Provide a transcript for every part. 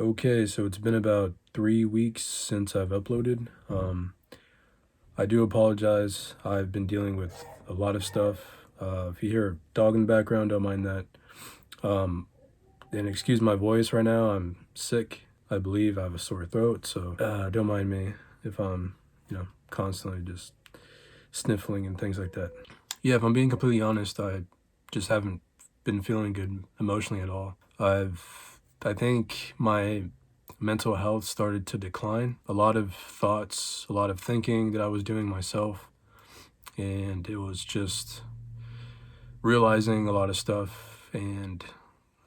Okay, so it's been about 3 weeks since I've uploaded. I do apologize. I've been dealing with a lot of stuff. If you hear a dog in the background, don't mind that. And excuse my voice right now. I'm sick. I believe I have a sore throat, so don't mind me if I'm, constantly just sniffling and things like that. Yeah, if I'm being completely honest, I just haven't been feeling good emotionally at all. I think my mental health started to decline. A lot of thoughts, a lot of thinking that I was doing myself, and it was just realizing a lot of stuff, and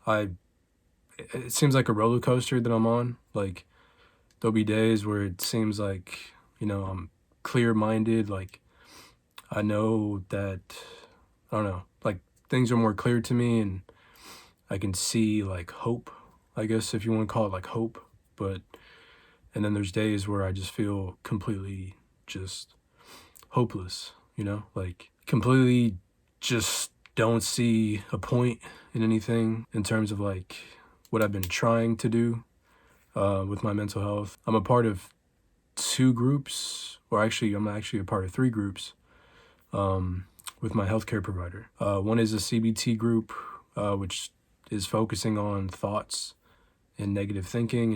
it seems like a roller coaster that I'm on. Like, there'll be days where it seems like, I'm clear-minded, like I know that, I don't know, like things are more clear to me and I can see like hope, I guess, if you want to call it like hope. And then there's days where I just feel completely just hopeless, like completely just don't see a point in anything in terms of like what I've been trying to do with my mental health. I'm a part of two groups, or actually I'm actually a part of three groups with my healthcare provider. One is a CBT group, which is focusing on thoughts and negative thinking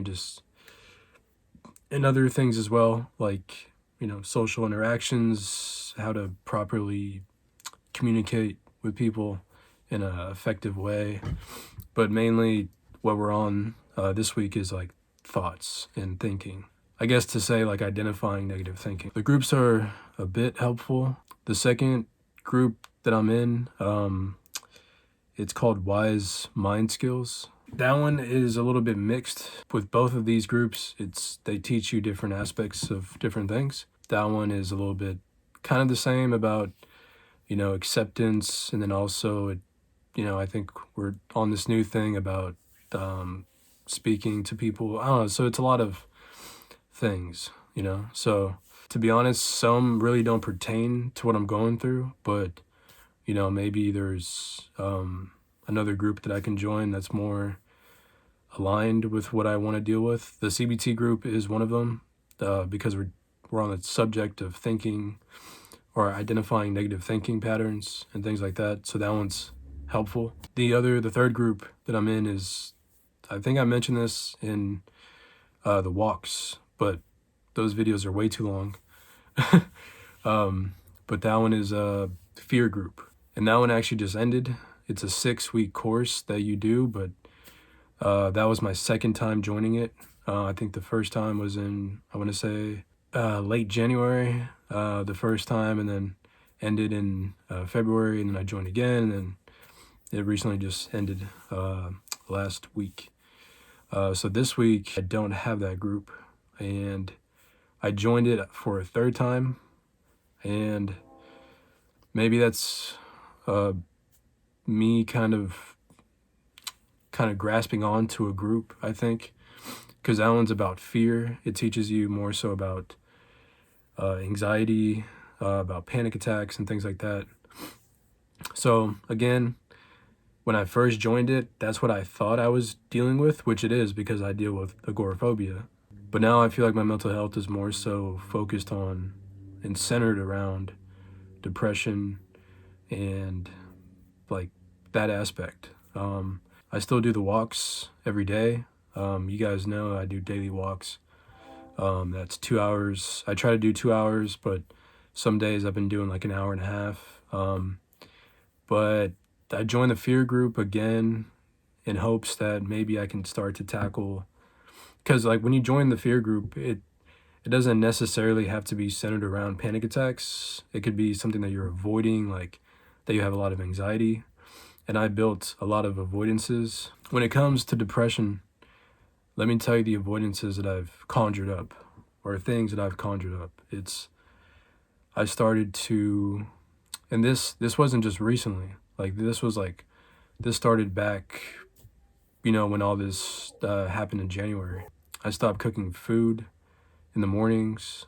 and other things as well, like, social interactions, how to properly communicate with people in an effective way. But mainly what we're on this week is like thoughts and thinking. I guess to say like identifying negative thinking. The groups are a bit helpful. The second group that I'm in, it's called Wise Mind Skills. That one is a little bit mixed. With both of these groups, they teach you different aspects of different things. That one is a little bit kind of the same about, acceptance, and then also, I think we're on this new thing about speaking to people. I don't know, so it's a lot of things, So to be honest, some really don't pertain to what I'm going through, but, maybe there's another group that I can join that's more aligned with what I want to deal with. The CBT group is one of them because we're on the subject of thinking or identifying negative thinking patterns and things like that. So that one's helpful. The third group that I'm in is, I think I mentioned this in the walks, but those videos are way too long. But that one is a fear group. And that one actually just ended. It's a 6-week course that you do, but that was my second time joining it. I think the first time was in, I want to say, late January, the first time, and then ended in February, and then I joined again, and then it recently just ended last week. So this week, I don't have that group, and I joined it for a third time, and maybe that's me kind of grasping on to a group, I think, because that one's about fear. It teaches you more so about anxiety, about panic attacks and things like that. So again, when I first joined it, that's what I thought I was dealing with, which it is because I deal with agoraphobia. But now I feel like my mental health is more so focused on and centered around depression and like that aspect. I still do the walks every day. You guys know I do daily walks. That's 2 hours. I try to do 2 hours, but some days I've been doing like an hour and a half. But I joined the fear group again in hopes that maybe I can start to tackle, because like when you join the fear group, it doesn't necessarily have to be centered around panic attacks. It could be something that you're avoiding, like that you have a lot of anxiety. And I built a lot of avoidances. When it comes to depression, let me tell you the avoidances that I've conjured up, or things that I've conjured up. I started to, and this wasn't just recently, like this started back, when all this happened in January. I stopped cooking food in the mornings,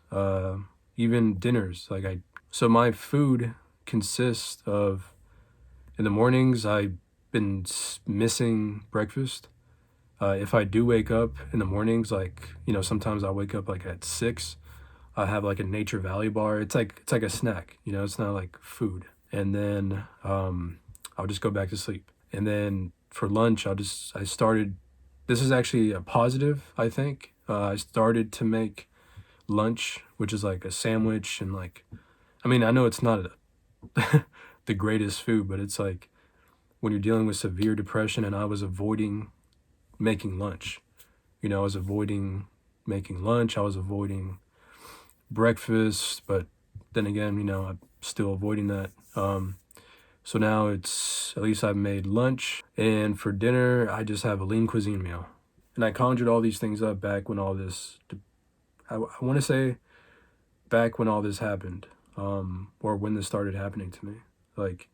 even dinners. So my food consists of, in the mornings, I've been missing breakfast. If I do wake up in the mornings, like, you know, sometimes I wake up like at 6. I have like a Nature Valley bar. It's like a snack, you know, it's not like food. And then I'll just go back to sleep. And then for lunch, I started, this is actually a positive, I think. I started to make lunch, which is like a sandwich and like, I mean, I know it's not the greatest food, but it's like when you're dealing with severe depression, and I was avoiding making lunch. You know, I was avoiding making lunch. I was avoiding breakfast, but then again, you know, I'm still avoiding that. So now it's, at least I've made lunch, and for dinner, I just have a lean cuisine meal. And I conjured all these things up back when all this, I want to say back when all this happened, or when this started happening to me. Like,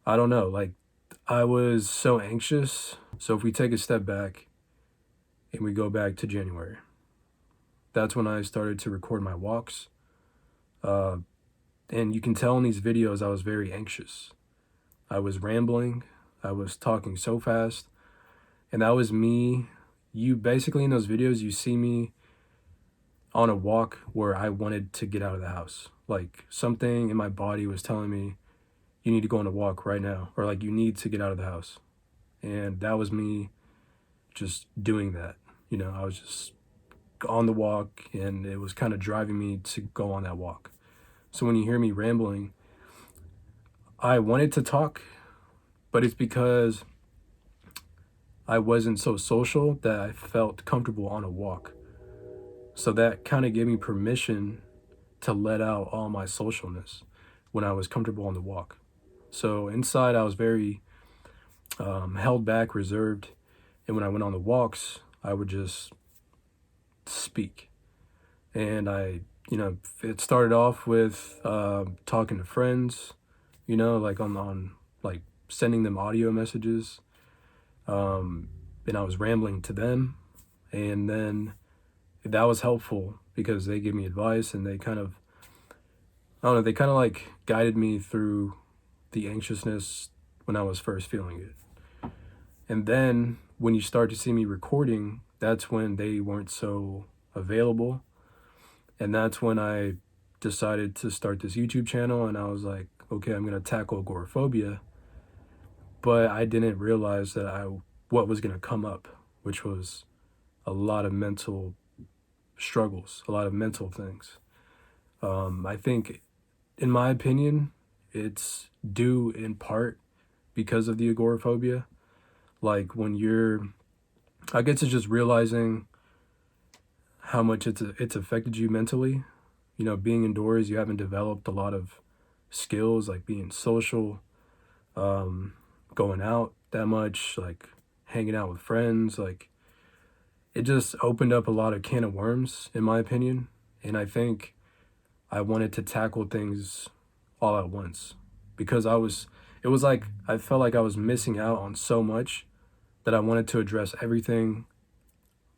I don't know, like, I was so anxious. So if we take a step back and we go back to January, that's when I started to record my walks. And you can tell in these videos I was very anxious. I was rambling. I was talking so fast. And that was me. You basically, in those videos, you see me on a walk where I wanted to get out of the house. Like, something in my body was telling me, you need to go on a walk right now, or like, you need to get out of the house. And that was me just doing that. You know, I was just on the walk, and it was kind of driving me to go on that walk. So when you hear me rambling, I wanted to talk, but it's because I wasn't so social that I felt comfortable on a walk. So that kind of gave me permission to let out all my socialness when I was comfortable on the walk. So inside, I was very held back, reserved. And when I went on the walks, I would just speak. And you know, it started off with talking to friends, you know, like on like sending them audio messages. And I was rambling to them. And then that was helpful because they gave me advice, and they kind of, I don't know, they kind of like guided me through the anxiousness when I was first feeling it. And then when you start to see me recording, that's when they weren't so available. And that's when I decided to start this YouTube channel, and I was like, okay, I'm going to tackle agoraphobia. But I didn't realize that what was going to come up, which was a lot of mental struggles, a lot of mental things. I think, in my opinion, it's due in part because of the agoraphobia. Like, when I guess it's just realizing how much it's affected you mentally. You know, being indoors, you haven't developed a lot of skills, like being social, going out that much, like hanging out with friends. Like, it just opened up a lot of can of worms, in my opinion. And I think I wanted to tackle things all at once, because it was like, I felt like I was missing out on so much that I wanted to address everything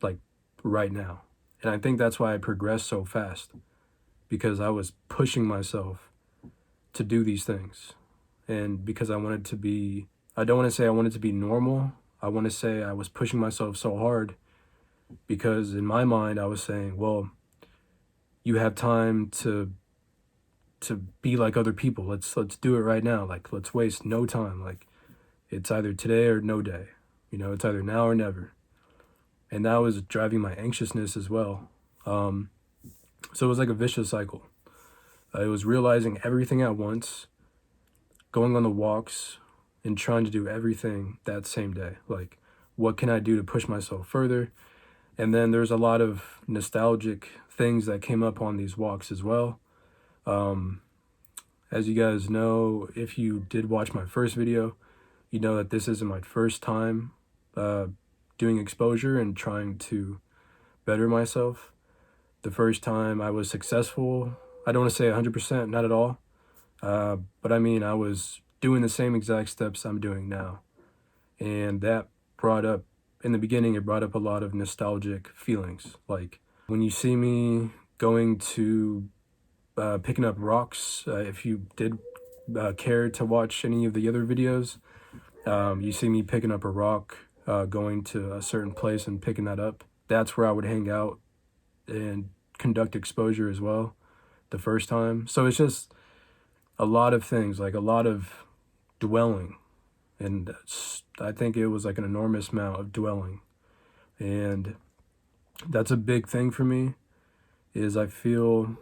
like right now. And I think that's why I progressed so fast, because I was pushing myself to do these things. And because I wanted to be, I don't want to say I wanted to be normal. I want to say I was pushing myself so hard because in my mind I was saying, well, you have time to be like other people. Let's do it right now. Like, let's waste no time. Like, it's either today or no day. You know, it's either now or never. And that was driving my anxiousness as well. So it was like a vicious cycle. It was realizing everything at once, going on the walks, and trying to do everything that same day. Like, what can I do to push myself further? And then there's a lot of nostalgic things that came up on these walks as well. As you guys know, if you did watch my first video, you know that this isn't my first time doing exposure and trying to better myself. The first time I was successful, I don't want to say 100%, not at all. But I mean, I was doing the same exact steps I'm doing now. And that brought up, in the beginning, it brought up a lot of nostalgic feelings. Like, when you see me going to picking up rocks, if you did care to watch any of the other videos, you see me picking up a rock going to a certain place and picking that up. That's where I would hang out and conduct exposure as well the first time. So it's just a lot of things, like a lot of dwelling. And I think it was like an enormous amount of dwelling. And that's a big thing for me, is I feel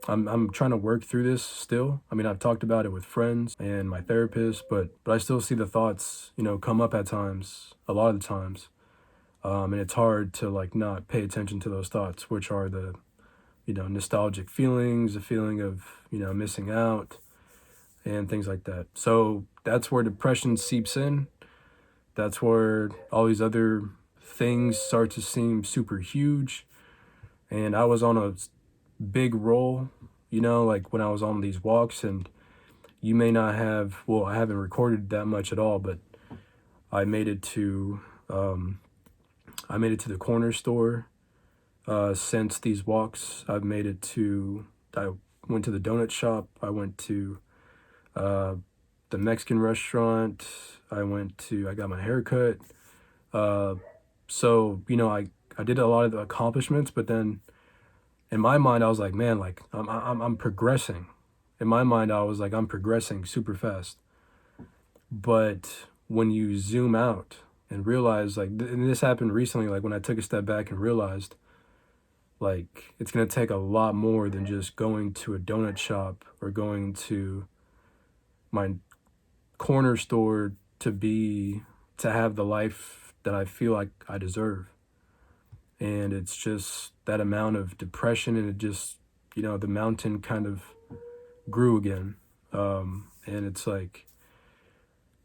I'm trying to work through this still. I mean, I've talked about it with friends and my therapist, but I still see the thoughts, come up at times, a lot of the times. And it's hard to like not pay attention to those thoughts, which are the, nostalgic feelings, the feeling of, missing out and things like that. So that's where depression seeps in. That's where all these other things start to seem super huge. And I was on a big roll, like when I was on these walks, and you may not have, well, I haven't recorded that much at all, but I made it to the corner store since these walks. I went to the donut shop. I went to the Mexican restaurant. I got my hair cut. So, I did a lot of the accomplishments, but then in my mind, I was like, man, like I'm progressing. In my mind, I was like, I'm progressing super fast. But when you zoom out and realize, like, and this happened recently, like when I took a step back and realized, like, it's going to take a lot more than just going to a donut shop or going to my corner store to have the life that I feel like I deserve. And it's just that amount of depression, and it just, the mountain kind of grew again. And it's like,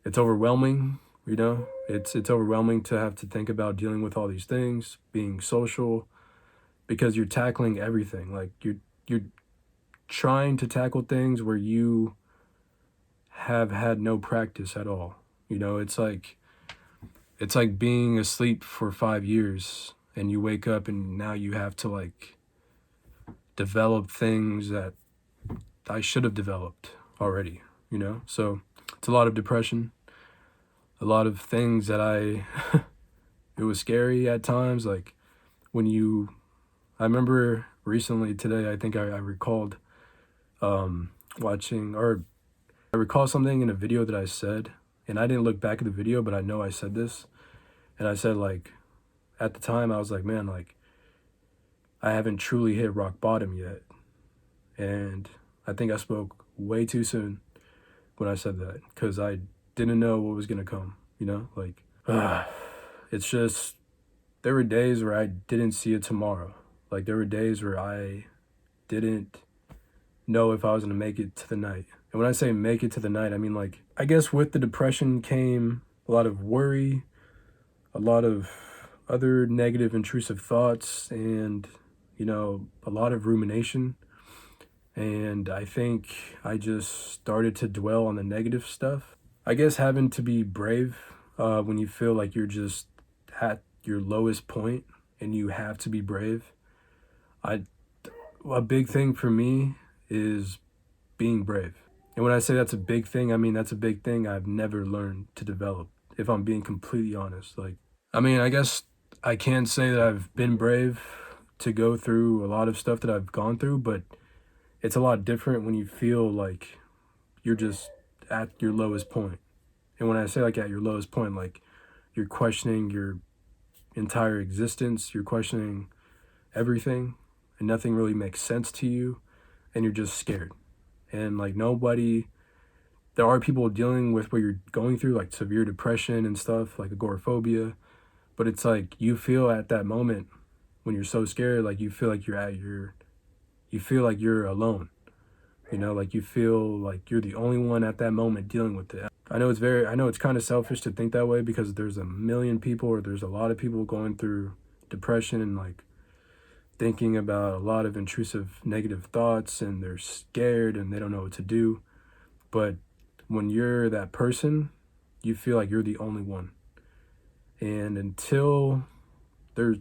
it's overwhelming, it's overwhelming to have to think about dealing with all these things, being social, because you're tackling everything. Like you're trying to tackle things where you have had no practice at all. It's like being asleep for 5 years and you wake up and now you have to like develop things that I should have developed already, So it's a lot of depression, a lot of things that it was scary at times. Like I remember recently today, I think I recalled I recall something in a video that I said, and I didn't look back at the video, but I know I said this. And I said, like, at the time, I was like, man, like, I haven't truly hit rock bottom yet. And I think I spoke way too soon when I said that, because I didn't know what was going to come, like, it's just, there were days where I didn't see it tomorrow. Like, there were days where I didn't know if I was going to make it to the night. And when I say make it to the night, I mean, like, I guess with the depression came a lot of worry, a lot of other negative intrusive thoughts, and, a lot of rumination. And I think I just started to dwell on the negative stuff. I guess having to be brave when you feel like you're just at your lowest point and you have to be brave. A big thing for me is being brave. And when I say that's a big thing, I mean that's a big thing I've never learned to develop, if I'm being completely honest. Like, I mean, I guess I can say that I've been brave to go through a lot of stuff that I've gone through, but it's a lot different when you feel like you're just at your lowest point. And when I say like at your lowest point, like you're questioning your entire existence, you're questioning everything, and nothing really makes sense to you, and you're just scared. And like there are people dealing with what you're going through, like severe depression and stuff, like agoraphobia, but it's like you feel at that moment when you're so scared, like you feel like you feel like you're alone, like you feel like you're the only one at that moment dealing with it. I know it's kind of selfish to think that way, because there's a million people, or there's a lot of people going through depression and like thinking about a lot of intrusive negative thoughts, and they're scared and they don't know what to do. But when you're that person, you feel like you're the only one. And until there's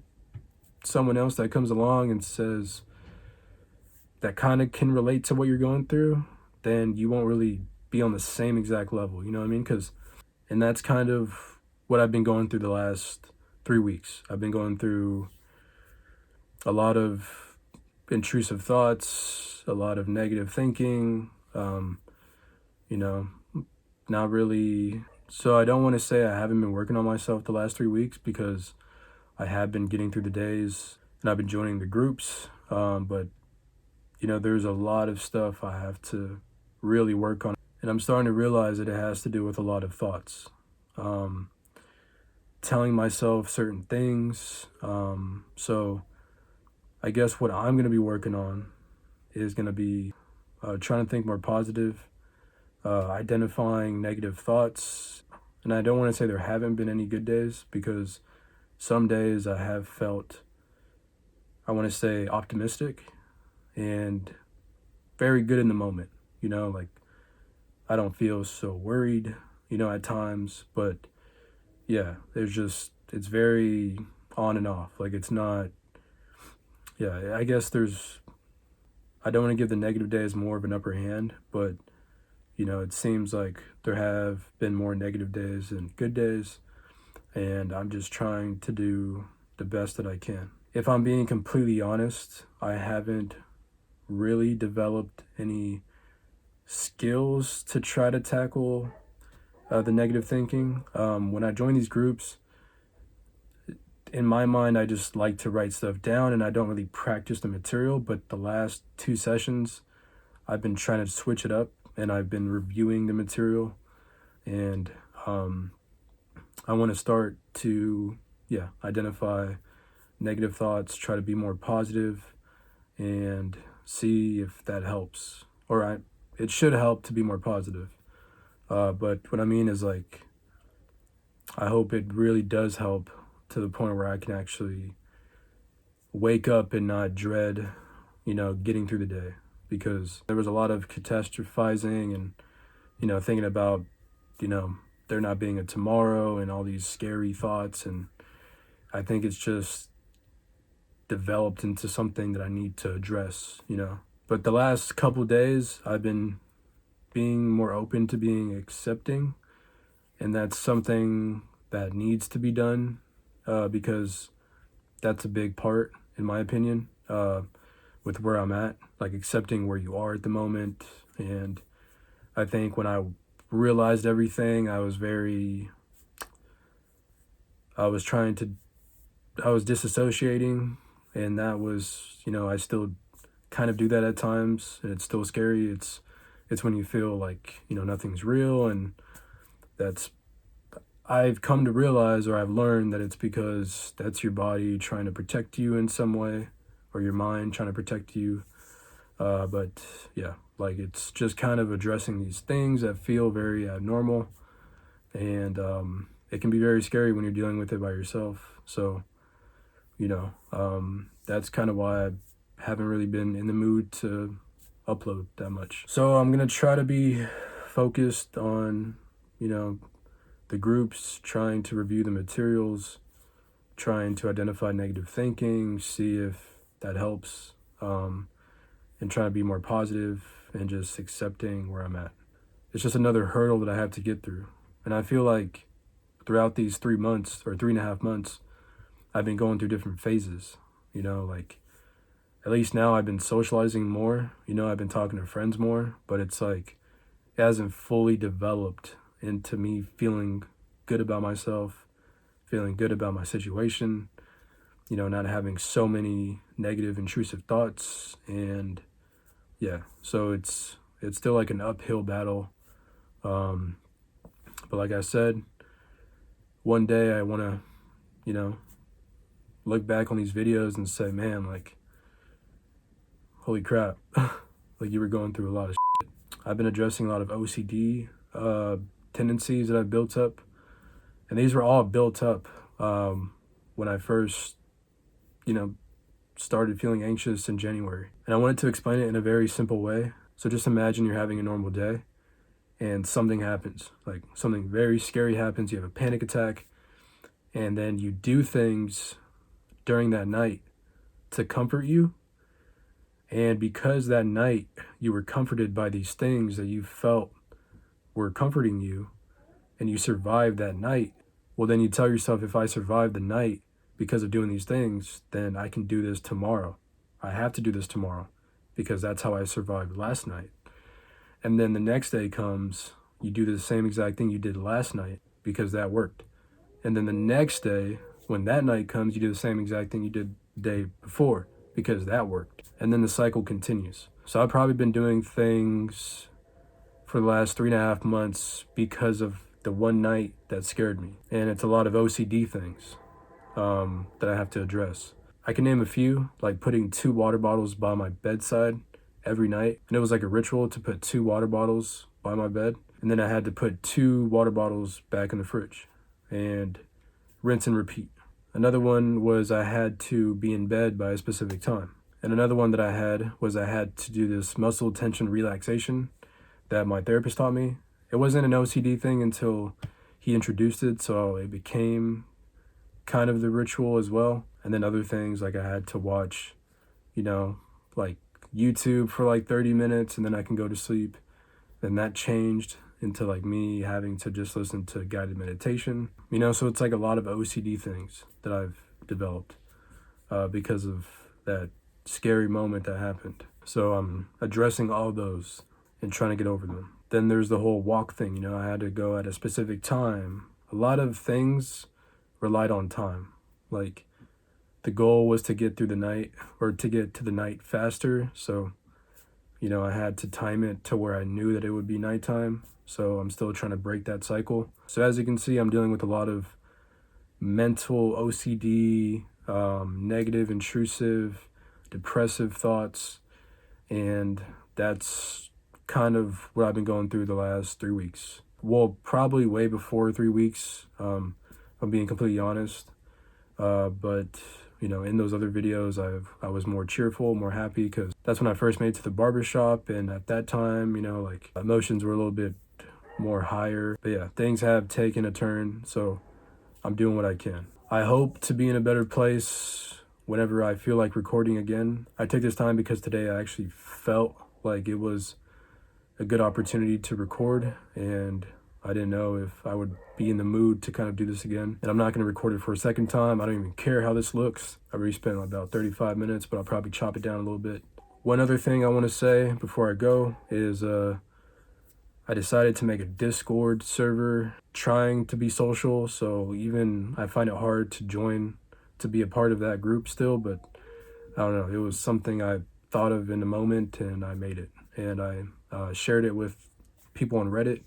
someone else that comes along and says that kind of can relate to what you're going through, then you won't really be on the same exact level, you know what I mean? And that's kind of what I've been going through the last 3 weeks. I've been going through a lot of intrusive thoughts, a lot of negative thinking, you know, not really. So I don't want to say I haven't been working on myself the last 3 weeks, because I have been getting through the days and I've been joining the groups. But, there's a lot of stuff I have to really work on. And I'm starting to realize that it has to do with a lot of thoughts. Telling myself certain things. So I guess what I'm going to be working on is going to be trying to think more positive, identifying negative thoughts. And I don't want to say there haven't been any good days, because some days I have felt, I want to say, optimistic and very good in the moment. Like I don't feel so worried, at times. But yeah, it's very on and off. Like it's not, yeah, I guess I don't want to give the negative days more of an upper hand, but it seems like there have been more negative days than good days, and I'm just trying to do the best that I can. If I'm being completely honest, I haven't really developed any skills to try to tackle the negative thinking. When I join these groups, in my mind, I just like to write stuff down, and I don't really practice the material. But the last 2 sessions, I've been trying to switch it up, and I've been reviewing the material, and I want to start to, identify negative thoughts, try to be more positive, and see if that helps. It should help to be more positive. But what I mean is, like, I hope it really does help to the point where I can actually wake up and not dread, getting through the day. Because there was a lot of catastrophizing and, thinking about, there not being a tomorrow and all these scary thoughts. And I think it's just developed into something that I need to address, But the last couple of days, I've been being more open to being accepting. And that's something that needs to be done, because that's a big part, in my opinion, with where I'm at, like accepting where you are at the moment. And I think when I realized everything, I was disassociating, and that was, I still kind of do that at times, and it's still scary. It's when you feel like, nothing's real, and I've come to realize, or I've learned, that it's because that's your body trying to protect you in some way, or your mind trying to protect you. But yeah, like it's just kind of addressing these things that feel very abnormal, and it can be very scary when you're dealing with it by yourself. So, that's kind of why I haven't really been in the mood to upload that much. So I'm going to try to be focused on, the groups, trying to review the materials, trying to identify negative thinking, see if that helps, and trying to be more positive and just accepting where I'm at. It's just another hurdle that I have to get through. And I feel like throughout these 3 months or 3.5 months, I've been going through different phases, like at least now I've been socializing more, I've been talking to friends more, but it's like it hasn't fully developed into me feeling good about myself, feeling good about my situation, not having so many negative, intrusive thoughts. And yeah, so it's still like an uphill battle. But like I said, one day I want to, look back on these videos and say, man, like, holy crap, like you were going through a lot of shit. I've been addressing a lot of OCD tendencies that I've built up. And these were all built up when I first, started feeling anxious in January. And I wanted to explain it in a very simple way. So just imagine you're having a normal day and something happens, like something very scary happens. You have a panic attack, and then you do things during that night to comfort you. And because that night you were comforted by these things that you felt were comforting you, and you survived that night, Well, then you tell yourself, if I survive the night because of doing these things, then I can do this tomorrow. I have to do this tomorrow because that's how I survived last night. And then the next day comes, you do the same exact thing you did last night because that worked. And then the next day, when that night comes, you do the same exact thing you did the day before because that worked. And then the cycle continues. So I've probably been doing things for the last 3.5 months because of the one night that scared me. And it's a lot of OCD things that I have to address. I can name a few, like putting 2 water bottles by my bedside every night. And it was like a ritual to put 2 water bottles by my bed. And then I had to put 2 water bottles back in the fridge and rinse and repeat. Another one was I had to be in bed by a specific time. And another one that I had was I had to do this muscle tension relaxation that my therapist taught me. It wasn't an OCD thing until he introduced it, so it became kind of the ritual as well. And then other things, like I had to watch, like YouTube for like 30 minutes and then I can go to sleep. Then that changed into like me having to just listen to guided meditation. So it's like a lot of OCD things that I've developed because of that scary moment that happened. So I'm addressing all those and trying to get over them. Then there's the whole walk thing. I had to go at a specific time. A lot of things relied on time. Like the goal was to get through the night or to get to the night faster. So, I had to time it to where I knew that it would be nighttime. So I'm still trying to break that cycle. So as you can see, I'm dealing with a lot of mental OCD, negative, intrusive, depressive thoughts. And that's kind of what I've been going through the last 3 weeks. Well, probably way before 3 weeks, I'm being completely honest. But in those other videos, I was more cheerful, more happy, because that's when I first made it to the barbershop. And at that time, like emotions were a little bit more higher. But yeah, things have taken a turn. So I'm doing what I can. I hope to be in a better place whenever I feel like recording again. I took this time because today I actually felt like it was a good opportunity to record, and I didn't know if I would be in the mood to kind of do this again. And I'm not going to record it for a second time. I don't even care how this looks. I already spent about 35 minutes, but I'll probably chop it down a little bit. One other thing I want to say before I go is I decided to make a Discord server, trying to be social. So even I find it hard to join, to be a part of that group still, but I don't know. It was something I thought of in the moment and I made it. And I shared it with people on Reddit,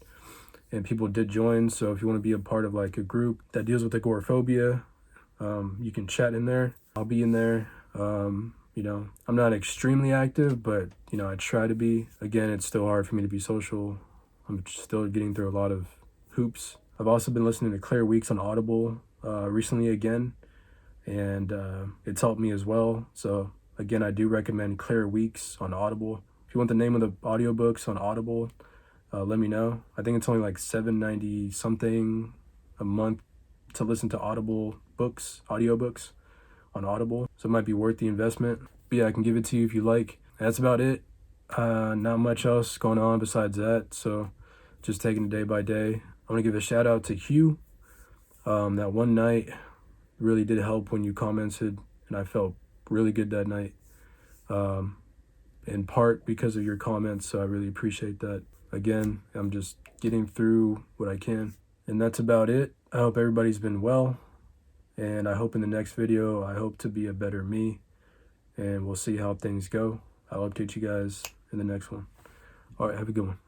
and people did join. So if you want to be a part of like a group that deals with agoraphobia, you can chat in there. I'll be in there. I'm not extremely active, but I try to be. Again, it's still hard for me to be social. I'm still getting through a lot of hoops. I've also been listening to Claire Weeks on Audible recently again, and it's helped me as well. So again, I do recommend Claire Weeks on Audible. If you want the name of the audiobooks on Audible, let me know. I think it's only like $7.90 something a month to listen to audiobooks on Audible. So it might be worth the investment. But yeah, I can give it to you if you like. That's about it. Not much else going on besides that. So just taking it day by day. I want to give a shout out to Hugh. That one night really did help when you commented, and I felt really good that night. In part because of your comments, so I really appreciate that. Again, I'm just getting through what I can. And that's about it. I hope everybody's been well. And I hope in the next video, I hope to be a better me. And we'll see how things go. I'll update you guys in the next one. All right, have a good one.